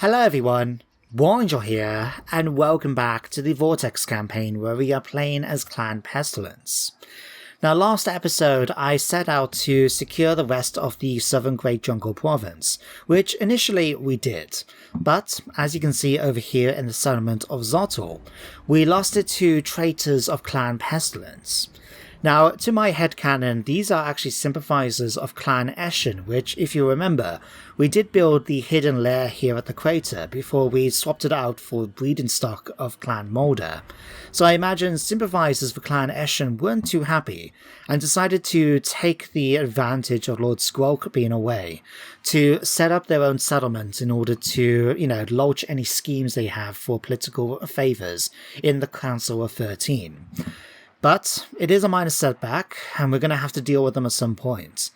Hello everyone, Warangel here, and welcome back to the Vortex campaign where we are playing as Clan Pestilens. Now last episode I set out to secure the rest of the southern Great Jungle Province, which initially we did, but as you can see over here in the settlement of Zotul, we lost it to traitors of Clan Pestilens. Now, to my headcanon, these are actually sympathizers of Clan Eshin, which, if you remember, we did build the hidden lair here at the crater before we swapped it out for the breeding stock of Clan Moulder. So I imagine sympathizers for Clan Eshin weren't too happy, and decided to take the advantage of Lord Skrolk being away, to set up their own settlement in order to, launch any schemes they have for political favours in the Council of 13. But it is a minor setback, and we're going to have to deal with them at some point.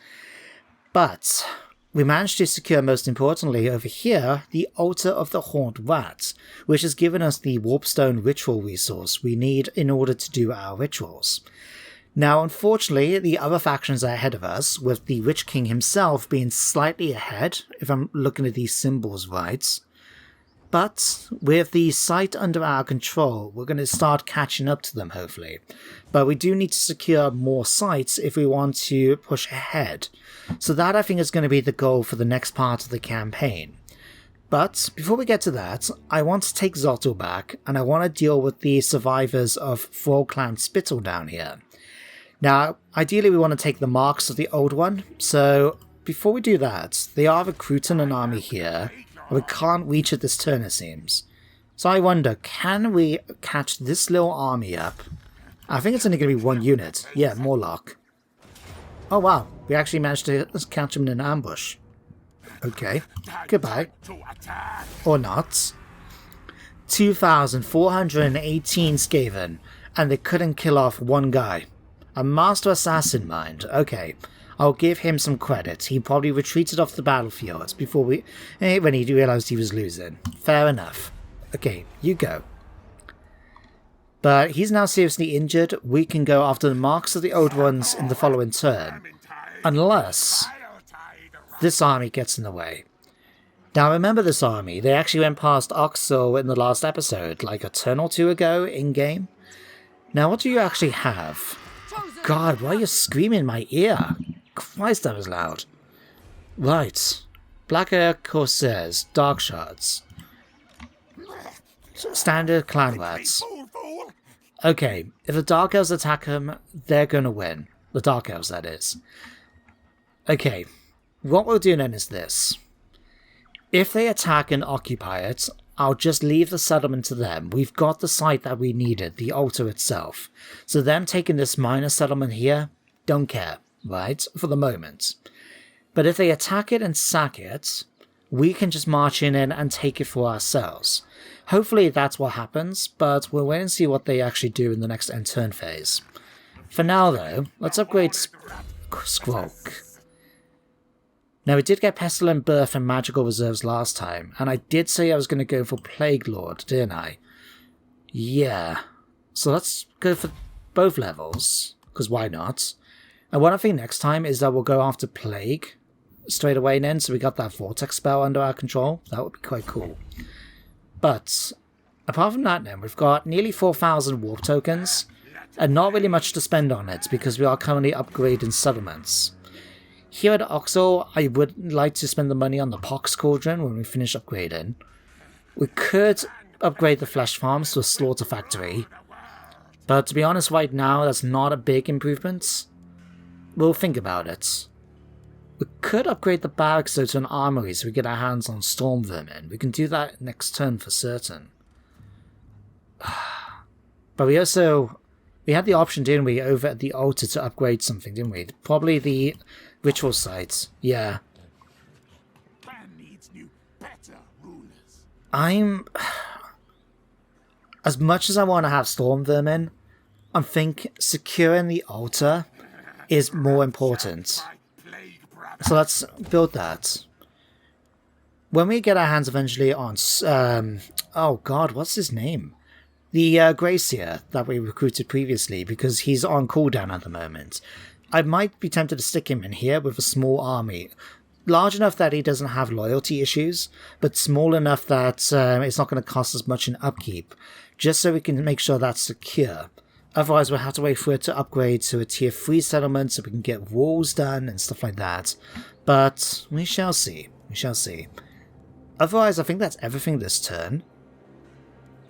But we managed to secure, most importantly, over here, the Altar of the Horned Rat, which has given us the warpstone ritual resource we need in order to do our rituals. Now, unfortunately, the other factions are ahead of us, with the Witch King himself being slightly ahead, if I'm looking at these symbols right. But with the site under our control, we're going to start catching up to them, hopefully. But we do need to secure more sites if we want to push ahead. So that, I think, is going to be the goal for the next part of the campaign. But before we get to that, I want to take Zotul back, and I want to deal with the survivors of Thrall Clan Spittle down here. Now, ideally we want to take the marks of the old one, so before we do that, they are recruiting an army here. We can't reach it this turn, it seems. So I wonder, can we catch this little army up? I think it's only going to be one unit. Yeah, Morlock. Oh wow, we actually managed to catch him in an ambush. Okay, goodbye. Or not. 2,418 Skaven, and they couldn't kill off one guy. A master assassin, mind. Okay. I'll give him some credit. He probably retreated off the battlefield before when he realized he was losing. Fair enough. Okay, you go. But he's now seriously injured. We can go after the marks of the old ones in the following turn. Unless this army gets in the way. Now remember this army. They actually went past Oxel in the last episode, like a turn or two ago in-game. Now what do you actually have? Oh God, why are you screaming in my ear? Christ, that was loud. Right. Black Air Corsairs, Dark Shards. Standard Clan Rats. Okay, if the Dark Elves attack them, they're gonna win. The Dark Elves, that is. Okay, what we'll do then is this. If they attack and occupy it, I'll just leave the settlement to them. We've got the site that we needed, the altar itself. So them taking this minor settlement here, don't care. Right, for the moment. But if they attack it and sack it, we can just march in and take it for ourselves. Hopefully that's what happens, but we'll wait and see what they actually do in the next end turn phase. For now though, let's upgrade Skrolk. Now we did get Pestilent Birth and Magical Reserves last time, and I did say I was going to go for Plague Lord, didn't I? Yeah. So let's go for both levels, because why not? And what I think next time is that we'll go after Plague straight away then, so we got that Vortex spell under our control. That would be quite cool. But apart from that then, we've got nearly 4,000 warp tokens, and not really much to spend on it because we are currently upgrading settlements. Here at Oxel, I would like to spend the money on the Pox Cauldron when we finish upgrading. We could upgrade the Flesh Farms to a Slaughter Factory, but to be honest right now, that's not a big improvement. We'll think about it. We could upgrade the barracks though to an armory so we get our hands on storm vermin. We can do that next turn for certain. But we had the option, didn't we, over at the altar to upgrade something, didn't we? Probably the ritual sites. Yeah. As much as I want to have storm vermin, I think securing the altar is more important. So let's build that. When we get our hands eventually on... oh god, what's his name? The Gracier that we recruited previously, because he's on cooldown at the moment. I might be tempted to stick him in here with a small army. large enough that he doesn't have loyalty issues, but small enough that it's not going to cost us much in upkeep, just so we can make sure that's secure. Otherwise, we'll have to wait for it to upgrade to a tier 3 settlement so we can get walls done and stuff like that. But we shall see. We shall see. Otherwise, I think that's everything this turn.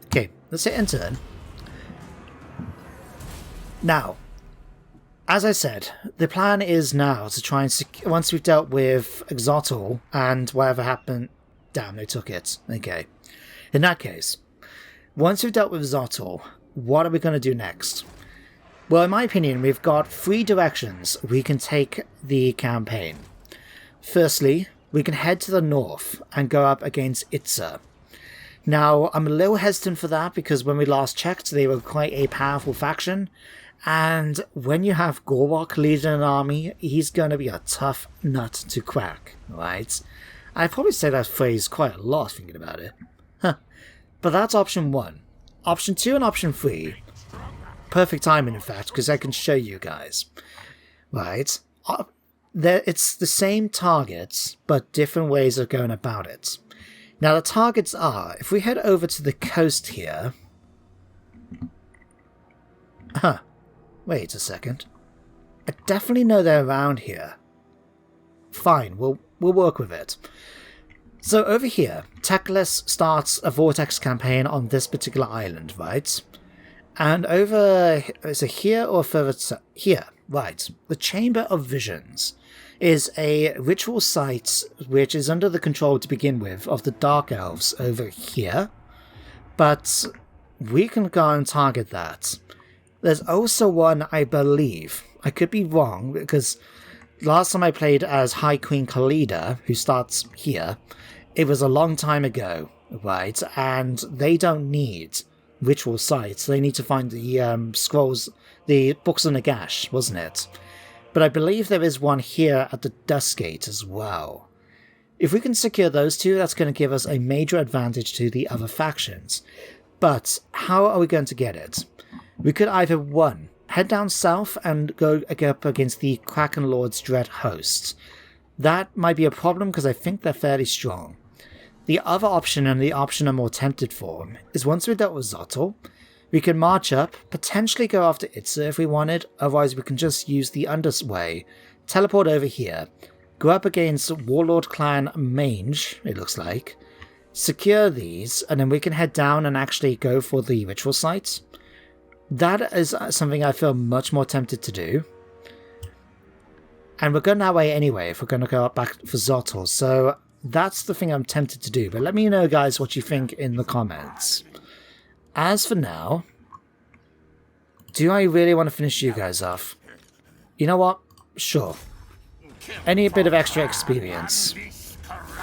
Okay, let's hit end turn. Now, as I said, the plan is now to try and once we've dealt with Exotl and whatever happened... Damn, they took it. Okay. In that case, once we've dealt with Exotl, what are we going to do next? Well, in my opinion, we've got 3 directions we can take the campaign. Firstly, we can head to the north and go up against Itza. Now, I'm a little hesitant for that because when we last checked, they were quite a powerful faction. And when you have Gorwok leading an army, he's going to be a tough nut to crack, right? I probably say that phrase quite a lot thinking about it. Huh. But that's option 1. Option 2 and option 3. Perfect timing, in fact, because I can show you guys. Right? It's the same targets, but different ways of going about it. Now, the targets are, if we head over to the coast here... Huh. Wait a second. I definitely know they're around here. Fine, we'll work with it. So over here, Teclis starts a Vortex campaign on this particular island, right? And over... Is it here or further to... Here, right. The Chamber of Visions is a ritual site which is under the control to begin with of the Dark Elves over here. But we can go and target that. There's also one, I believe. I could be wrong, because last time I played as High Queen Khalida, who starts here, it was a long time ago, right? And they don't need ritual sites. They need to find the scrolls, the Books of Nagash, wasn't it? But I believe there is one here at the Duskgate as well. If we can secure those two, that's going to give us a major advantage to the other factions. But how are we going to get it? We could either, 1, head down south and go up against the Kraken Lord's Dread host. That might be a problem because I think they're fairly strong. The other option, and the option I'm more tempted for, is once we've dealt with Zotl, we can march up, potentially go after Itza if we wanted, otherwise we can just use the underway, teleport over here, go up against Warlord Clan Mange, it looks like, secure these, and then we can head down and actually go for the ritual sites. That is something I feel much more tempted to do. And we're going that way anyway if we're going to go up back for Zotl, so that's the thing I'm tempted to do. But let me know, guys, what you think in the comments. As for now, do I really want to finish you guys off? You know what? Sure. Any bit of extra experience.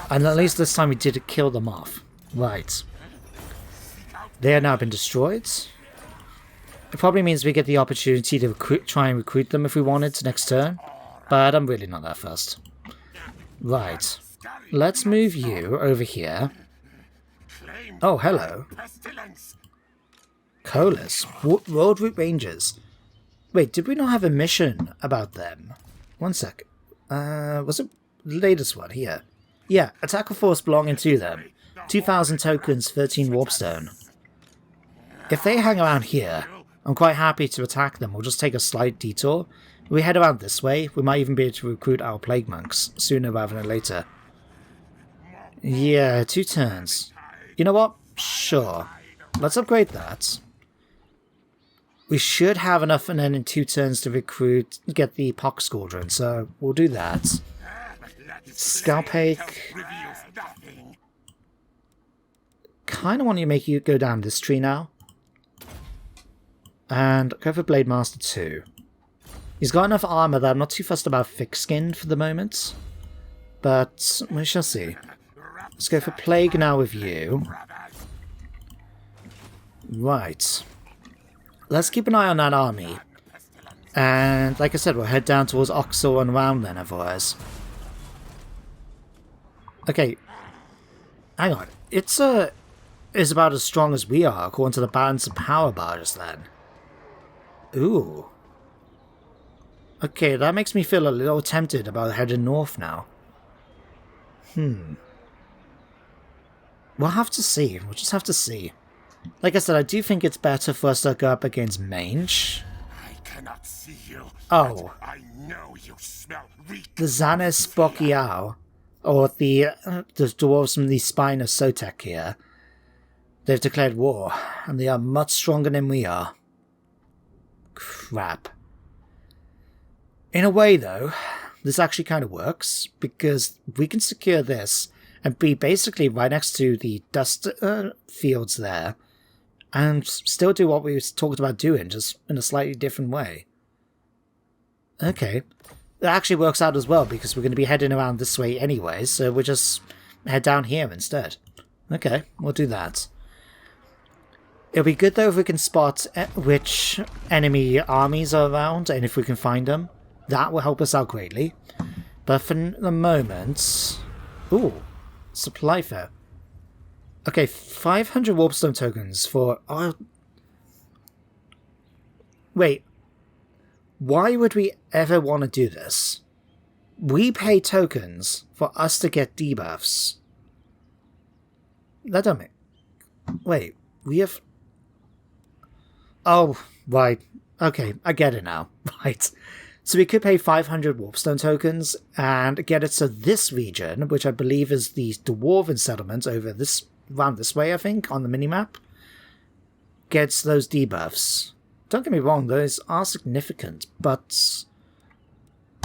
And at least this time we did kill them off. Right. They have now been destroyed. It probably means we get the opportunity to try and recruit them if we wanted to next turn. But I'm really not that fussed. Right. Let's move you over here. Oh, hello. Colas. Road Route Rangers. Wait, did we not have a mission about them? 1 sec. Was it the latest one here? Yeah, attack a force belonging to them. 2,000 tokens, 13 warpstone. If they hang around here, I'm quite happy to attack them. We'll just take a slight detour. If we head around this way, we might even be able to recruit our plague monks sooner rather than later. Yeah, 2 turns. You know what? Sure. Let's upgrade that. We should have enough and then in 2 turns to get the Pox Squadron, so we'll do that. Scalpake. Kind of want to make you go down this tree now. And go for Blade Master 2. He's got enough armor that I'm not too fussed about thick-skinned for the moment. But we shall see. Let's go for Plague now with you. Right. Let's keep an eye on that army. And like I said, we'll head down towards Oxel and round then otherwise. Okay. Hang on. It's is about as strong as we are according to the balance of power bar just then. Ooh. Okay, that makes me feel a little tempted about heading north now. We'll have to see. We'll just have to see. Like I said, I do think it's better for us to go up against mange. I cannot see you. Oh. I know you smell weak. The Zanis Bokiao, or the dwarves from the Spine of Sotek here, they've declared war, and they are much stronger than we are. Crap. In a way, though, this actually kind of works, because we can secure this and be basically right next to the dust fields there, and still do what we talked about doing, just in a slightly different way. Okay. That actually works out as well, because we're going to be heading around this way anyway, so we'll just head down here instead. Okay, we'll do that. It'll be good though if we can spot which enemy armies are around, and if we can find them. That will help us out greatly. But for the moment... Ooh, supply fair. Okay, 500 warpstone tokens for... Oh, wait. Why would we ever want to do this? We pay tokens for us to get debuffs. That don't make... Wait, we have... Oh, right. Okay, I get it now. Right. So we could pay 500 warpstone tokens and get it to this region, which I believe is the dwarven settlement over this... around this way, I think, on the minimap. Gets those debuffs. Don't get me wrong, those are significant, but...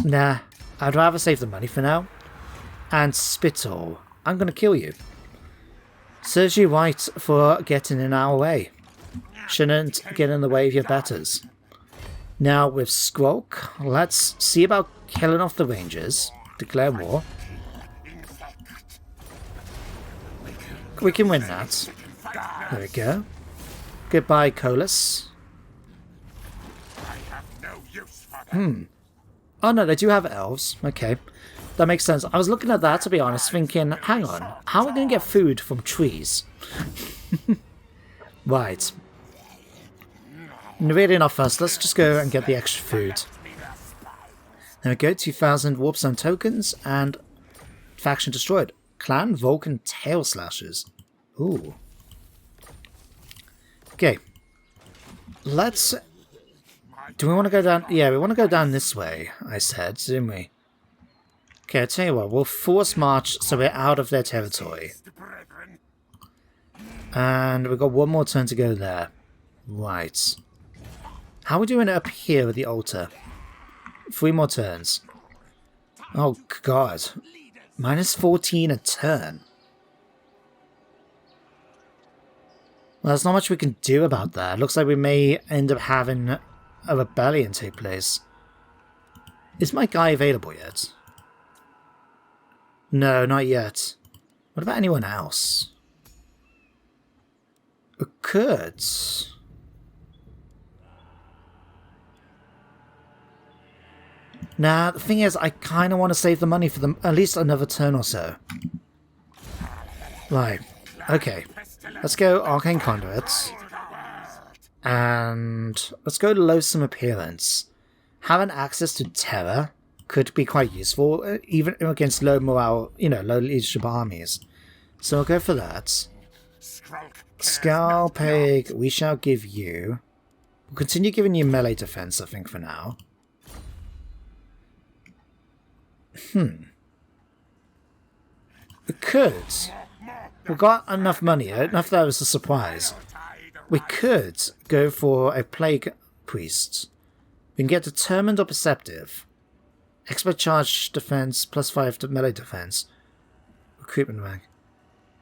Nah, I'd rather save the money for now. And Spittle, I'm gonna kill you. Serves you right for getting in our way. Shouldn't get in the way of your betters. Now with Skrolk, let's see about killing off the rangers. Declare war. We can win that. There we go. Goodbye, Colas. Oh no, they do have elves. Okay. That makes sense. I was looking at that, to be honest, thinking, hang on, how are we going to get food from trees? Right. Really enough first, let's just go and get the extra food. There we go, 2,000 warpstone tokens, and faction destroyed. Clan Vulcan Tail Slashers. Ooh. Okay. Let's... Do we want to go down? Yeah, we want to go down this way, I said, didn't we? Okay, I'll tell you what, we'll force march so we're out of their territory. And we've got one more turn to go there. Right. How are we doing up here with the altar? 3 more turns. Oh, God. Minus 14 a turn. Well, there's not much we can do about that. Looks like we may end up having a rebellion take place. Is my guy available yet? No, not yet. What about anyone else? We could. Nah, the thing is, I kind of want to save the money for them at least another turn or so. Right. Okay. Let's go Arcane Conduits. And let's go Loathsome Appearance. Having access to Terror could be quite useful, even against low morale, low leadership armies. So we'll go for that. Skalpeg, we shall give you... We'll continue giving you melee defense, I think, for now. We could. We've got enough money, enough that was a surprise. We could go for a Plague Priest. We can get Determined or Perceptive. Expert Charge Defense, +5 to melee defense. Recruitment rank.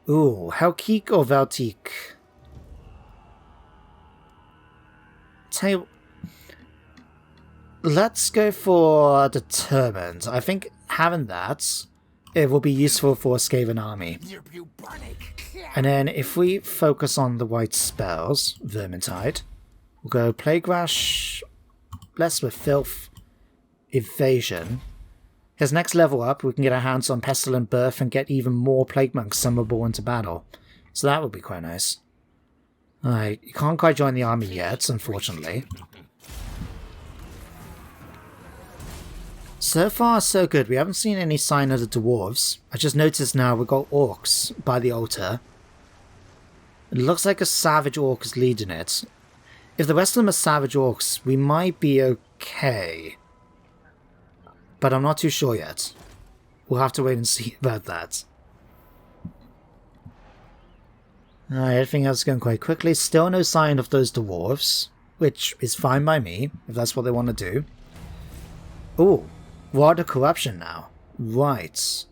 Ooh, Helkeek or Valteek? Let's go for Determined. I think having that, it will be useful for a Skaven army. And then if we focus on the white spells, Vermintide, we'll go Plague Rash, Blessed with Filth, Evasion. His next level up, we can get our hands on Pestilent Birth and get even more Plague Monks summonable into battle. So that would be quite nice. Alright, you can't quite join the army yet, unfortunately. So far, so good. We haven't seen any sign of the dwarves. I just noticed now we've got orcs by the altar. It looks like a savage orc is leading it. If the rest of them are savage orcs, we might be okay. But I'm not too sure yet. We'll have to wait and see about that. Alright, everything else is going quite quickly. Still no sign of those dwarves, which is fine by me, if that's what they want to do. Ooh, Rod of Corruption now. Right.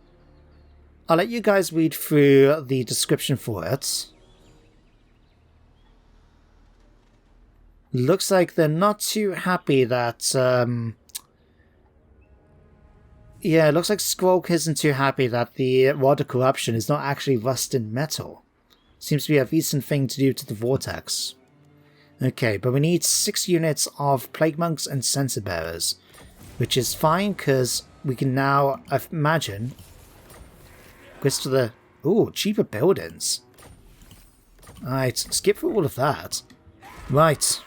I'll let you guys read through the description for it. Looks like they're not too happy that, yeah, it looks like Skrolk isn't too happy that the Rod of Corruption is not actually rusted metal. Seems to be a decent thing to do to the Vortex. Okay, but we need 6 units of Plague Monks and Censer Bearers, which is fine because we can now, I imagine, go to the... Ooh, cheaper buildings. Alright, skip through all of that. Right.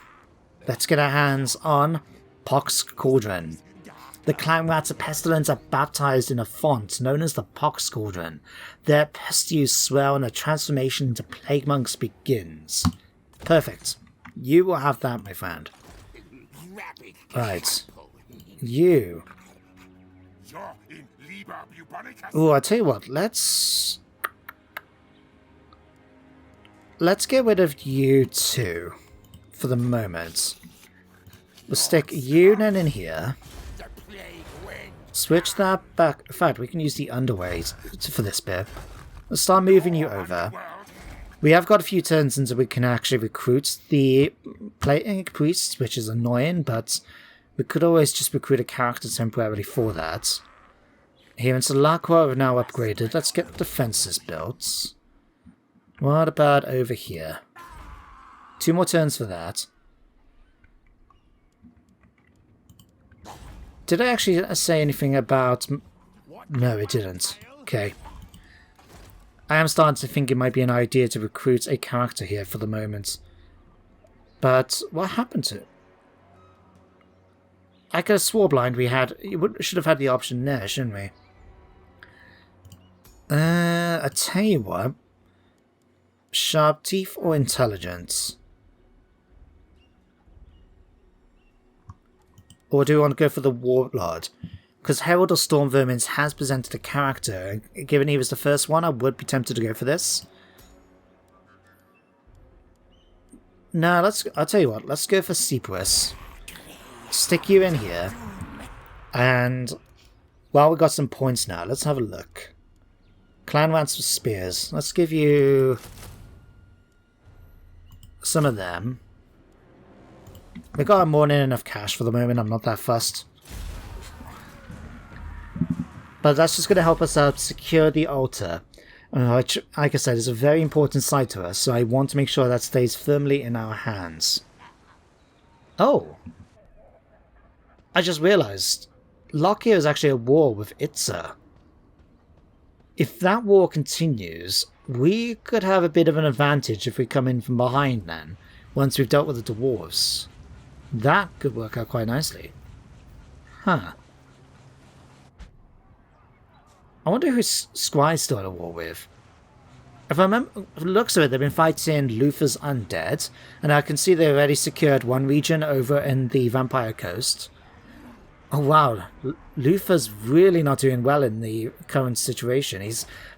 Let's get our hands on Pox Cauldron. The clan rats of Pestilens are baptized in a font known as the Pox Cauldron. Their pustules swell and a transformation into Plague Monks begins. Perfect. You will have that, my friend. Right. You. Oh, I'll tell you what, let's get rid of you two for the moment. We'll stick you then in here. Switch that back. In fact, we can use the underways for this bit. Let's start moving you over. We have got a few turns until we can actually recruit the Plague Priests, which is annoying, but we could always just recruit a character temporarily for that. Here in Salakwa, we've now upgraded. Let's get defenses built. What about over here? 2 more turns for that. Did I actually say anything about... No, it didn't. Okay. I am starting to think it might be an idea to recruit a character here for the moment. But what happened to it? I could have swore blind we had... should have had the option there, shouldn't we? I tell you what. Sharp teeth or intelligence? Or do we want to go for the Warlord? Because Herald of Storm Vermins has presented a character. Given he was the first one, I would be tempted to go for this. No, I'll tell you what, let's go for Seapuss. Stick you in here. And while we've got some points now, let's have a look. Clan Rats with Spears. Let's give you some of them. We got more than enough cash for the moment, I'm not that fussed. But that's just going to help us out secure the altar. Which, like I said, is a very important site to us, so I want to make sure that stays firmly in our hands. Oh! I just realised, Lockyer is actually at war with Itza. If that war continues, we could have a bit of an advantage if we come in from behind then, once we've dealt with the dwarves. That could work out quite nicely. Huh. I wonder who Squire's still at war with. If I remember, from the looks of it, they've been fighting Luther's undead, and I can see they've already secured one region over in the Vampire Coast. Oh wow, Luther's really not doing well in the current situation.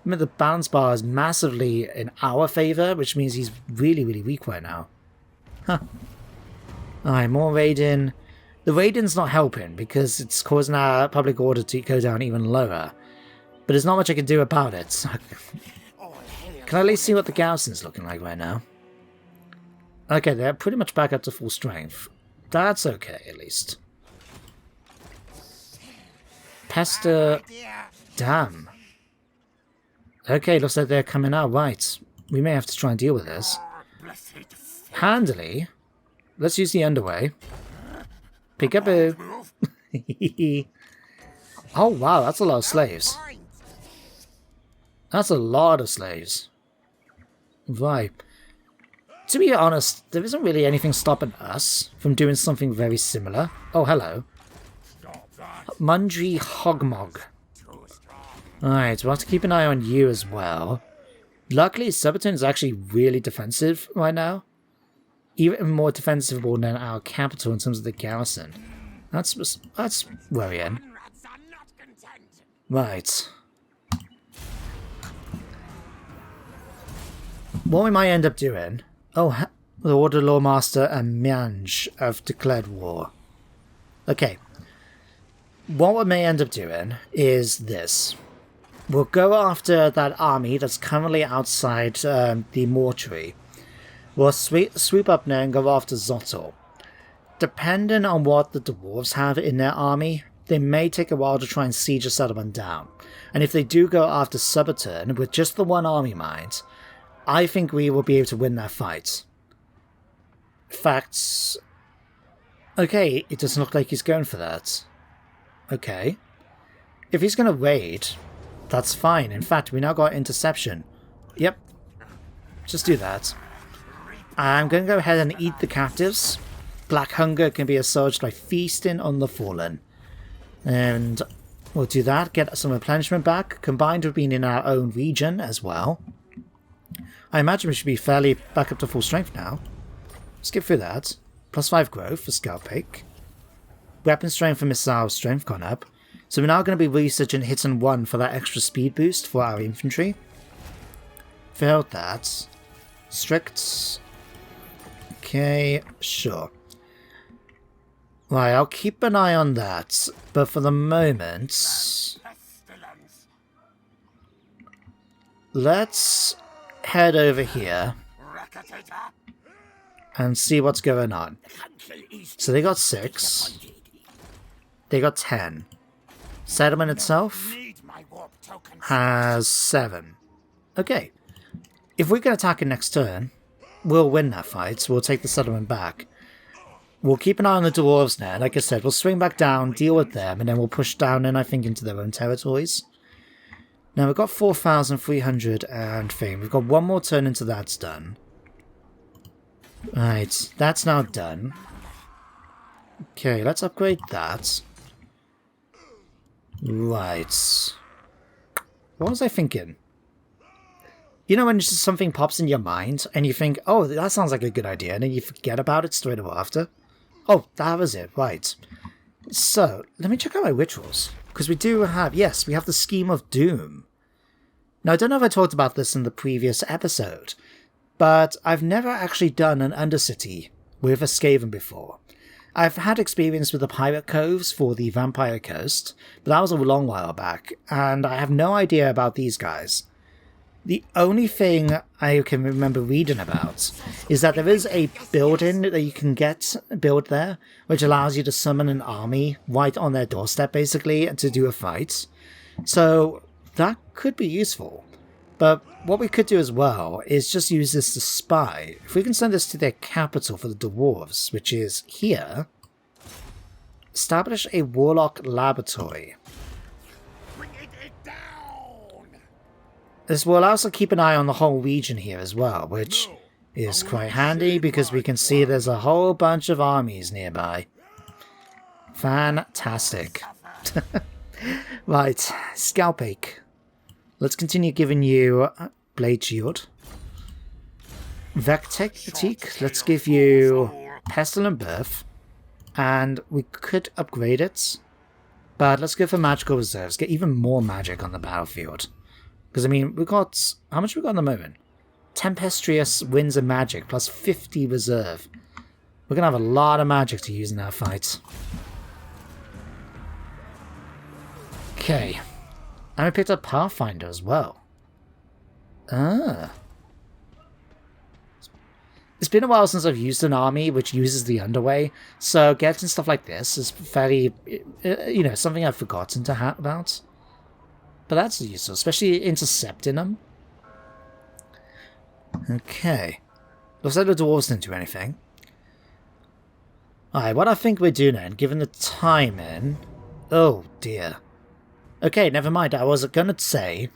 The balance bar is massively in our favour, which means he's really, really weak right now. Huh. Alright, more raiding. The raiding's not helping because it's causing our public order to go down even lower. But there's not much I can do about it. Can I at least see what the garrison's looking like right now? Okay, they're pretty much back up to full strength. That's okay, at least. Pester... Damn. Okay, looks like they're coming out. Right. We may have to try and deal with this. Handily. Let's use the underway. Peekaboo. Oh wow, that's a lot of slaves. That's a lot of slaves. Right. To be honest, there isn't really anything stopping us from doing something very similar. Oh, hello. Mundry Hogmog. Alright, we'll have to keep an eye on you as well. Luckily, Subaltern is actually really defensive right now. Even more defensive than our capital in terms of the garrison. That's worrying. Right. What we might end up doing... Oh, the Order Lawmaster and Mange have declared war. Okay. What we may end up doing is this. We'll go after that army that's currently outside the mortuary. We'll swoop up there and go after Zottel. Depending on what the dwarves have in their army, they may take a while to try and siege a settlement down. And if they do go after Subaltern with just the one army mind, I think we will be able to win that fight. Facts. Okay, it doesn't look like he's going for that. Okay. If he's going to raid, that's fine. In fact, we now got interception. Yep. Just do that. I'm going to go ahead and eat the captives. Black hunger can be assuaged by feasting on the fallen. And we'll do that, get some replenishment back, combined with being in our own region as well. I imagine we should be fairly back up to full strength now. Skip through that. +5 growth for Scalpake. Weapon strength and missile strength gone up. So we're now going to be researching hit and 1 for that extra speed boost for our infantry. Failed that. Strict. Okay, sure. Right, I'll keep an eye on that. But for the moment... let's head over here and see what's going on. So they got 6. They got 10. Settlement itself has 7. Okay. If we can attack it next turn, we'll win that fight, so we'll take the settlement back. We'll keep an eye on the dwarves now. Like I said, we'll swing back down, deal with them, and then we'll push down in, I think, into their own territories. Now, we've got 4,300 and thing. We've got one more turn until that's done. Right, that's now done. Okay, let's upgrade that. Right. What was I thinking? You know when just something pops in your mind and you think, oh, that sounds like a good idea, and then you forget about it straight after? Oh, that was it, right. So, let me check out my rituals. Because we do have, yes, we have the Scheme of Doom. Now, I don't know if I talked about this in the previous episode, but I've never actually done an Undercity with a Skaven before. I've had experience with the Pirate Coves for the Vampire Coast, but that was a long while back, and I have no idea about these guys. The only thing I can remember reading about is that there is a building that you can build there, which allows you to summon an army right on their doorstep, basically, and to do a fight. So that could be useful. But what we could do as well is just use this to spy. If we can send this to their capital for the dwarves, which is here, establish a warlock laboratory. This will allow us to keep an eye on the whole region here as well, which is quite handy because we can see there's a whole bunch of armies nearby. Fantastic. Right, Scalpake. Let's continue giving you Blade Shield. Vectetic, let's give you Pestilent Birth. And we could upgrade it. But let's go for Magical Reserves. Get even more magic on the battlefield. Because, I mean, we've got... how much we got at the moment? Tempestuous Winds of Magic plus 50 reserve. We're going to have a lot of magic to use in our fights. Okay. And we picked up Pathfinder as well. Ah. It's been a while since I've used an army which uses the Underway, so getting stuff like this is fairly, you know, something I've forgotten to have about. But that's useful, especially intercepting them. Okay. Looks like the dwarves didn't do anything. Alright, what I think we're doing then, given the timing... oh dear. Okay, never mind. I was going to say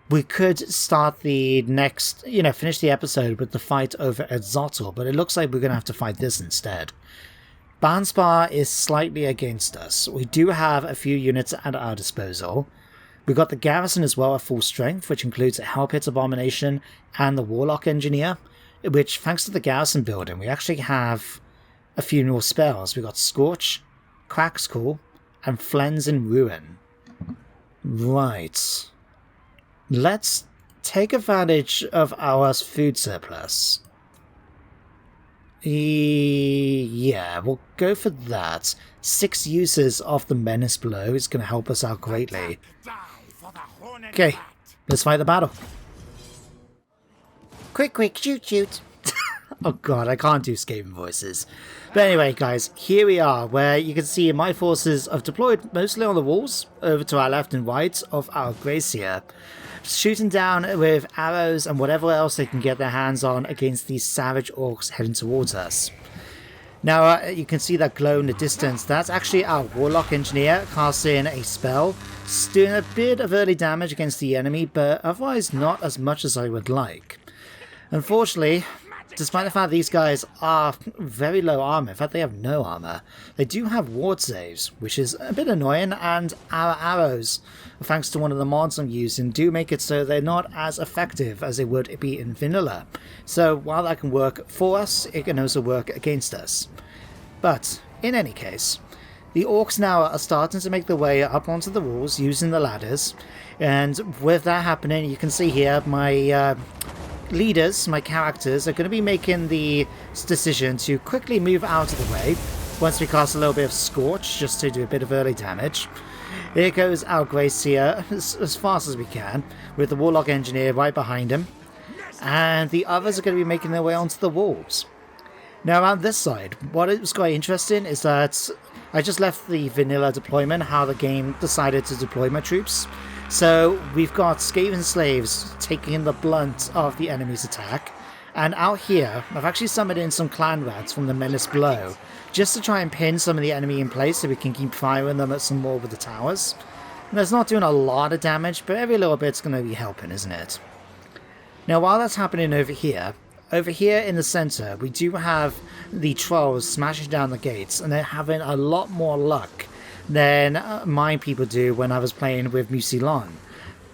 we could start the next, you know, finish the episode with the fight over at Zottel, but it looks like we're going to have to fight this instead. Banspar is slightly against us. We do have a few units at our disposal. We've got the garrison as well at full strength, which includes a Hellpit Abomination and the Warlock Engineer, which, thanks to the garrison building, we actually have a few more spells. We've got Scorch, Crackskull, and Flens in Ruin. Right. Let's take advantage of our food surplus. Yeah, we'll go for that. 6 uses of the Menace Blow is going to help us out greatly. Okay, let's fight the battle. Quick, quick, shoot, shoot. Oh god, I can't do Skaven voices. But anyway, guys, here we are, where you can see my forces have deployed mostly on the walls, over to our left and right of our glacier, shooting down with arrows and whatever else they can get their hands on against these savage orcs heading towards us. Now, you can see that glow in the distance. That's actually our Warlock Engineer casting a spell, doing a bit of early damage against the enemy, but otherwise not as much as I would like. Unfortunately, despite the fact these guys are very low armor, in fact they have no armor, they do have ward saves, which is a bit annoying, and our arrows, thanks to one of the mods I'm using, do make it so they're not as effective as they would be in vanilla. So while that can work for us, it can also work against us. But in any case, the orcs now are starting to make their way up onto the walls using the ladders, and with that happening, you can see here my leaders, my characters, are going to be making the decision to quickly move out of the way once we cast a little bit of Scorch, just to do a bit of early damage. Here goes our Glacier as fast as we can, with the Warlock Engineer right behind him, and the others are going to be making their way onto the walls. Now around this side, what is quite interesting is that I just left the vanilla deployment, how the game decided to deploy my troops. So we've got Skaven slaves taking the blunt of the enemy's attack, and out here I've actually summoned in some clan rats from the Menace Blow, just to try and pin some of the enemy in place so we can keep firing them at some more with the towers. And that's not doing a lot of damage, but every little bit's going to be helping, isn't it? Now while that's happening over here in the center, we do have the trolls smashing down the gates, and they're having a lot more luck than my people do when I was playing with Mucilon.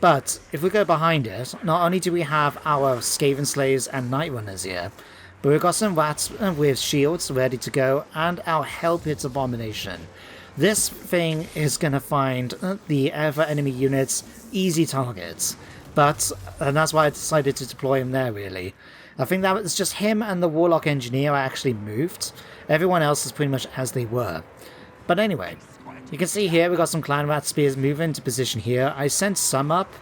But if we go behind it, not only do we have our Skaven slaves and Night Runners here, but we've got some rats with shields ready to go, and our Hellpit Abomination. This thing is going to find the ever enemy units easy targets, and that's why I decided to deploy him there, really. I think that was just him and the Warlock Engineer I actually moved. Everyone else is pretty much as they were. But anyway, you can see here we've got some Clan Rat Spears moving into position here. I sent some up,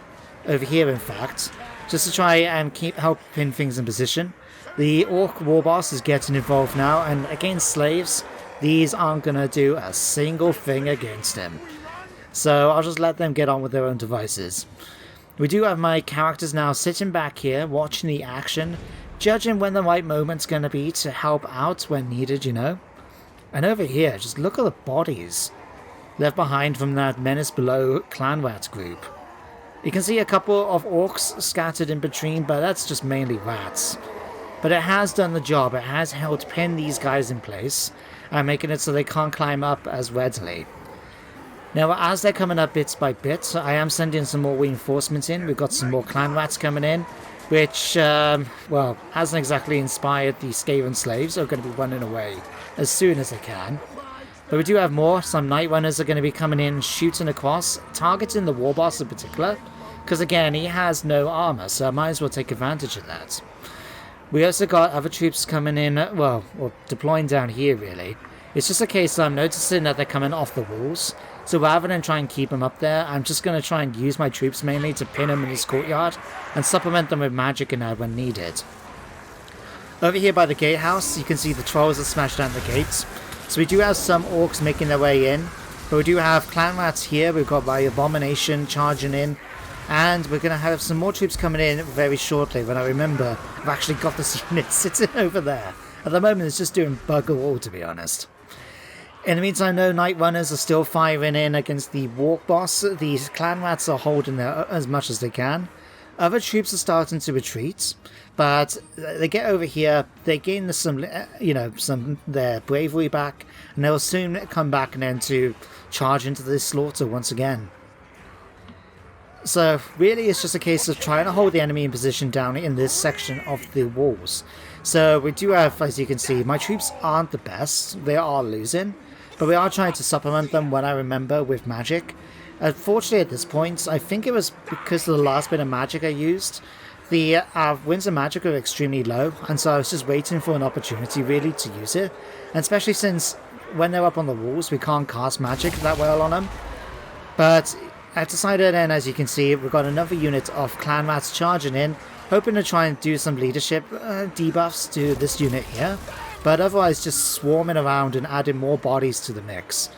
over here in fact, just to try and help pin things in position. The Orc War Boss is getting involved now, and against slaves, these aren't going to do a single thing against him. So I'll just let them get on with their own devices. We do have my characters now sitting back here, watching the action, judging when the right moment's going to be to help out when needed, you know. And over here, just look at the bodies left behind from that Menace Below Clan Rat group. You can see a couple of orcs scattered in between, but that's just mainly rats. But it has done the job. It has helped pin these guys in place and making it so they can't climb up as readily. Now, as they're coming up bits by bit, I am sending some more reinforcements in. We've got some more clan rats coming in, which, well, hasn't exactly inspired the Skaven slaves, who are going to be running away as soon as they can. But we do have more. Some Night Runners are going to be coming in, shooting across, targeting the War Boss in particular, because again, he has no armor, so I might as well take advantage of that. We also got other troops coming in, well, or deploying down here, really. It's just a case I'm noticing that they're coming off the walls, so rather than try and keep them up there, I'm just going to try and use my troops mainly to pin them in this courtyard and supplement them with magic and when needed. Over here by the gatehouse, you can see the trolls that smashed down the gates. So we do have some orcs making their way in, but we do have clan rats here. We've got my Abomination charging in, and we're going to have some more troops coming in very shortly when I remember I've actually got this unit sitting over there. At the moment it's just doing bugger all, to be honest. In the meantime, no Night Runners are still firing in against the Walk Boss. These clan rats are holding there as much as they can. Other troops are starting to retreat, but they get over here, they gain some, some their bravery back, and they'll soon come back and then to charge into this slaughter once again. So really it's just a case of trying to hold the enemy in position down in this section of the walls. So we do have, as you can see, my troops aren't the best, they are losing, but we are trying to supplement them when I remember with magic. Unfortunately at this point, I think it was because of the last bit of magic I used, the winds of magic are extremely low, and so I was just waiting for an opportunity really to use it, and especially since when they're up on the walls we can't cast magic that well on them. But I decided then, as you can see, we've got another unit of clan rats charging in, hoping to try and do some leadership debuffs to this unit here, but otherwise just swarming around and adding more bodies to the mix.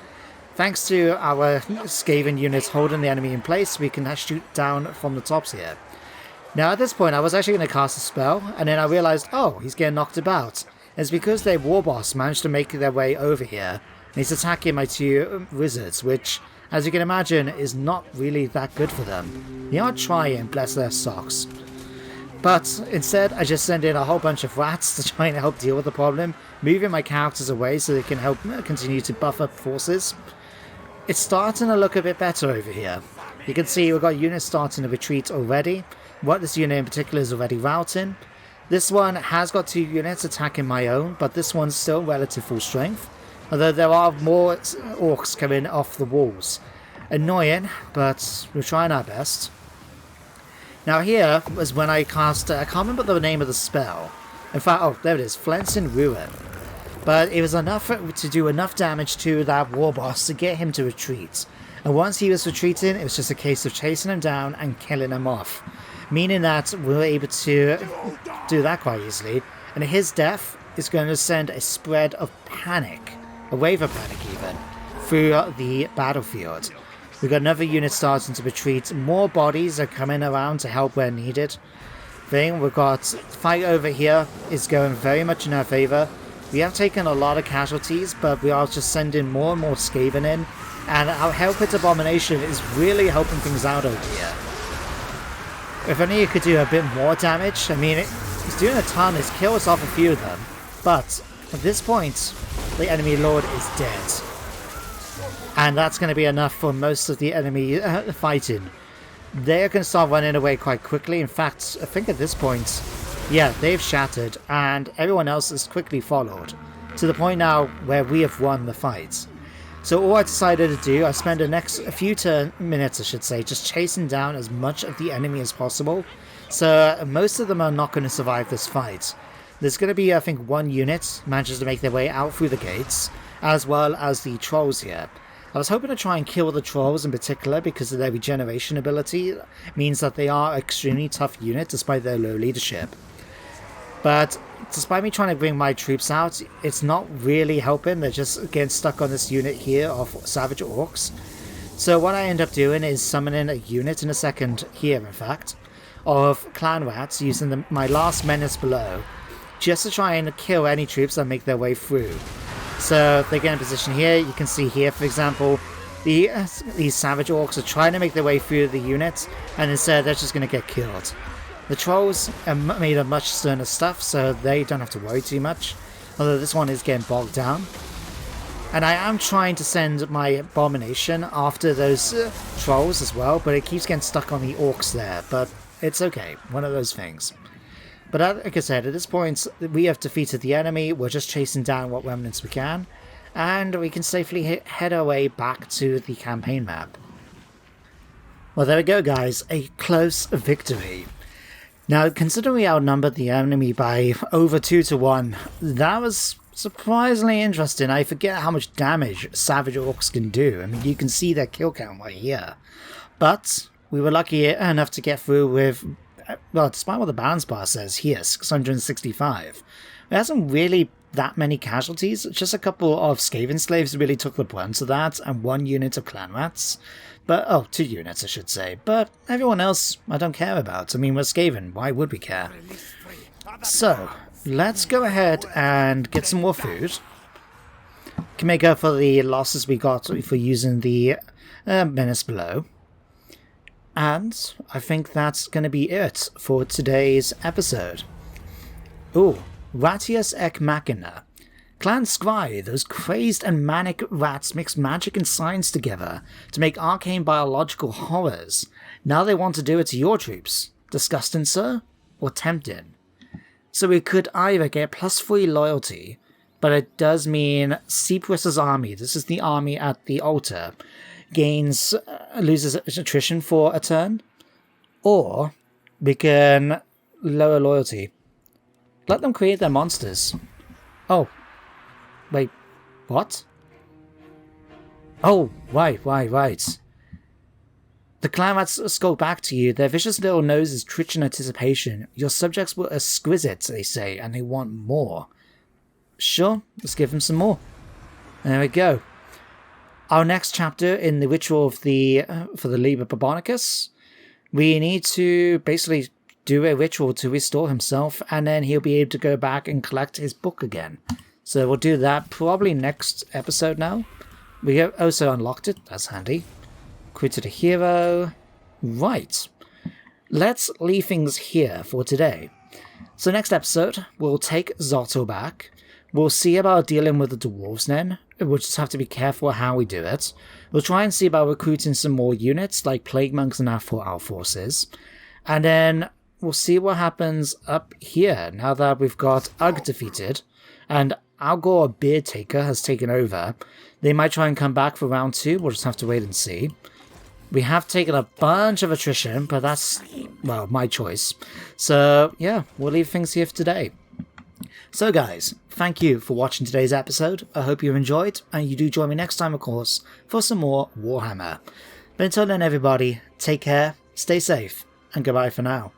Thanks to our Skaven units holding the enemy in place, we can shoot down from the tops here. Now at this point I was actually going to cast a spell, and then I realised, oh, he's getting knocked about. It's because their war boss managed to make their way over here, and he's attacking my two wizards, which, as you can imagine, is not really that good for them. They are trying, bless their socks. But instead, I just send in a whole bunch of rats to try and help deal with the problem, moving my characters away so they can help continue to buff up forces. It's starting to look a bit better over here. You can see we've got units starting to retreat already. What this unit in particular is already routing. This one has got 2 units attacking my own, but this one's still relative full strength. Although there are more orcs coming off the walls. Annoying, but we're trying our best. Now here was when I cast, I can't remember the name of the spell. In fact, oh, there it is, Flensing Ruin. But it was enough to do enough damage to that war boss to get him to retreat. And once he was retreating, it was just a case of chasing him down and killing him off. Meaning that we were able to do that quite easily. And his death is going to send a spread of panic, a wave of panic even, through the battlefield. We've got another unit starting to retreat. More bodies are coming around to help where needed. We've got fight over here is going very much in our favour. We have taken a lot of casualties, but we are just sending more and more Skaven in, and our Hellpit Abomination is really helping things out over here. If only you could do a bit more damage. I mean, he's doing a ton, he's killed us off a few of them, but at this point, the enemy lord is dead. And that's going to be enough for most of the enemy fighting. They're going to start running away quite quickly. In fact, I think at this point, yeah, they've shattered, and everyone else has quickly followed, to the point now where we have won the fight. So all I decided to do, I spent the next few minutes, I should say, just chasing down as much of the enemy as possible. So most of them are not going to survive this fight. There's going to be, I think, 1 unit manages to make their way out through the gates, as well as the trolls here. I was hoping to try and kill the trolls in particular because of their regeneration ability. It means that they are an extremely tough unit despite their low leadership. But despite me trying to bring my troops out, it's not really helping. They're just getting stuck on this unit here of savage orcs. So what I end up doing is summoning a unit in a second here, in fact, of clan rats using my last menace below, just to try and kill any troops that make their way through. So if they get in position here, you can see here, for example, these savage orcs are trying to make their way through the unit, and instead they're just going to get killed. The trolls are made of much sterner stuff, so they don't have to worry too much, although this one is getting bogged down. And I am trying to send my abomination after those trolls as well, but it keeps getting stuck on the orcs there, but it's okay, one of those things. But like I said, at this point, we have defeated the enemy, we're just chasing down what remnants we can, and we can safely head our way back to the campaign map. Well, there we go, guys, a close victory. Now, considering we outnumbered the enemy by over 2 to 1, that was surprisingly interesting. I forget how much damage savage orcs can do. I mean, you can see their kill count right here. But we were lucky enough to get through with, well, despite what the balance bar says here, 665. There hasn't really that many casualties. Just a couple of Skaven slaves really took the brunt of that, and 1 unit of clan rats. But, oh, 2 units I should say. But everyone else I don't care about. I mean, we're Skaven, why would we care? So, let's go ahead and get some more food. Can make up for the losses we got for using the menace below. And I think that's going to be it for today's episode. Ooh, Ratius Ek Machina. Clan Scry, those crazed and manic rats mix magic and science together to make arcane biological horrors. Now they want to do it to your troops. Disgusting, sir? Or tempting? So we could either get +3 loyalty, but it does mean Cyprus's army, this is the army at the altar, loses attrition for a turn, or we can lower loyalty. Let them create their monsters. Oh. Wait, what? Oh, right. The clan rats skulk back to you, their vicious little noses twitch in anticipation. Your subjects were exquisite, they say, and they want more. Sure, let's give them some more. There we go. Our next chapter in the ritual of for the Liber Barbonicus, we need to basically do a ritual to restore himself, and then he'll be able to go back and collect his book again. So we'll do that probably next episode now. We have also unlocked it, that's handy. Created a hero. Right. Let's leave things here for today. So next episode, we'll take Zotto back. We'll see about dealing with the dwarves then. We'll just have to be careful how we do it. We'll try and see about recruiting some more units like Plague Monks and our forces. And then we'll see what happens up here now that we've got Ugg defeated. And Algor Beard Taker has taken over. They might try and come back for round 2. We'll just have to wait and see. We have taken a bunch of attrition, but that's, well, my choice. So, yeah, we'll leave things here for today. So, guys, thank you for watching today's episode. I hope you enjoyed, and you do join me next time, of course, for some more Warhammer. But until then, everybody, take care, stay safe, and goodbye for now.